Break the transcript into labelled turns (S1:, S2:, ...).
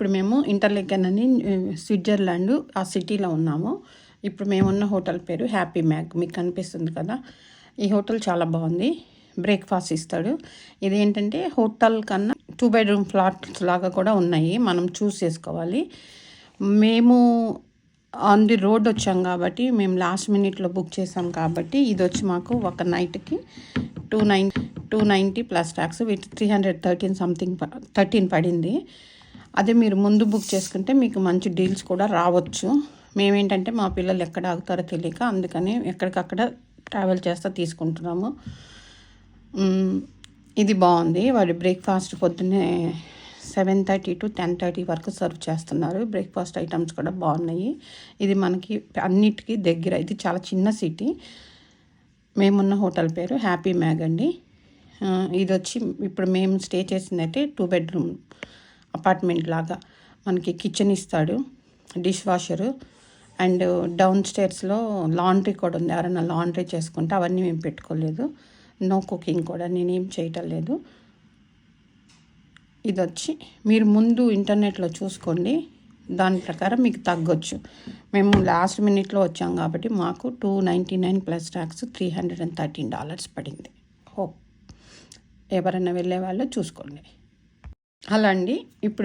S1: ఇప్పుడు మేము ఇంటర్లేకెన్ అని స్విట్జర్లాండ్ ఆ సిటీలో ఉన్నాము. ఇప్పుడు మేమున్న హోటల్ పేరు హ్యాపీ మ్యాగ్. మీకు కనిపిస్తుంది కదా. ఈ హోటల్ చాలా బాగుంది. బ్రేక్ఫాస్ట్ ఇస్తాడు. ఇదేంటంటే హోటల్ కన్నా 2 bedroom ఫ్లాట్స్ లాగా కూడా ఉన్నాయి. మనం చూస్ చేసుకోవాలి. మేము ఆన్ ది రోడ్ వచ్చాం కాబట్టి మేము లాస్ట్ మినిట్లో బుక్ చేసాం కాబట్టి ఇది వచ్చి మాకు ఒక నైట్కి 290 ప్లస్ ట్యాక్స్ విత్ 313 సంథింగ్ 13 పడింది. అదే మీరు ముందు బుక్ చేసుకుంటే మీకు మంచి డీల్స్ కూడా రావచ్చు. మేమేంటంటే మా పిల్లలు ఎక్కడ ఆగుతారో తెలియక అందుకని ఎక్కడికక్కడ ట్రావెల్ చేస్తూ తీసుకుంటున్నాము. ఇది బాగుంది. వాడి బ్రేక్ఫాస్ట్ పొద్దున్నే 7:30 to 10:30 వరకు సర్వ్ చేస్తున్నారు. బ్రేక్ఫాస్ట్ ఐటమ్స్ కూడా బాగున్నాయి. ఇది మనకి అన్నిటికీ దగ్గర. ఇది చాలా చిన్న సిటీ. మేమున్న హోటల్ పేరు హ్యాపీ మ్యాగ్ అండి. ఇది వచ్చి ఇప్పుడు మేము స్టే చేసిందైతే 2 bedroom అపార్ట్మెంట్ లాగా. మనకి కిచెన్ ఇస్తాడు, డిష్ వాషరు అండ్ డౌన్ స్టేర్స్లో లాండ్రీ కూడా ఉంది. ఎవరైనా లాండ్రీ చేసుకుంటే అవన్నీ మేము పెట్టుకోలేదు. నో కుకింగ్ కూడా నేనేం చేయటం లేదు. ఇది వచ్చి మీరు ముందు ఇంటర్నెట్లో చూసుకోండి, దాని ప్రకారం మీకు తగ్గొచ్చు. మేము లాస్ట్ మినిట్లో వచ్చాం కాబట్టి మాకు 299 ప్లస్ ట్యాక్స్ $313 పడింది. హోప్ ఎవరైనా వెళ్ళే వాళ్ళు చూసుకోండి. అలా అండి. ఇప్పుడు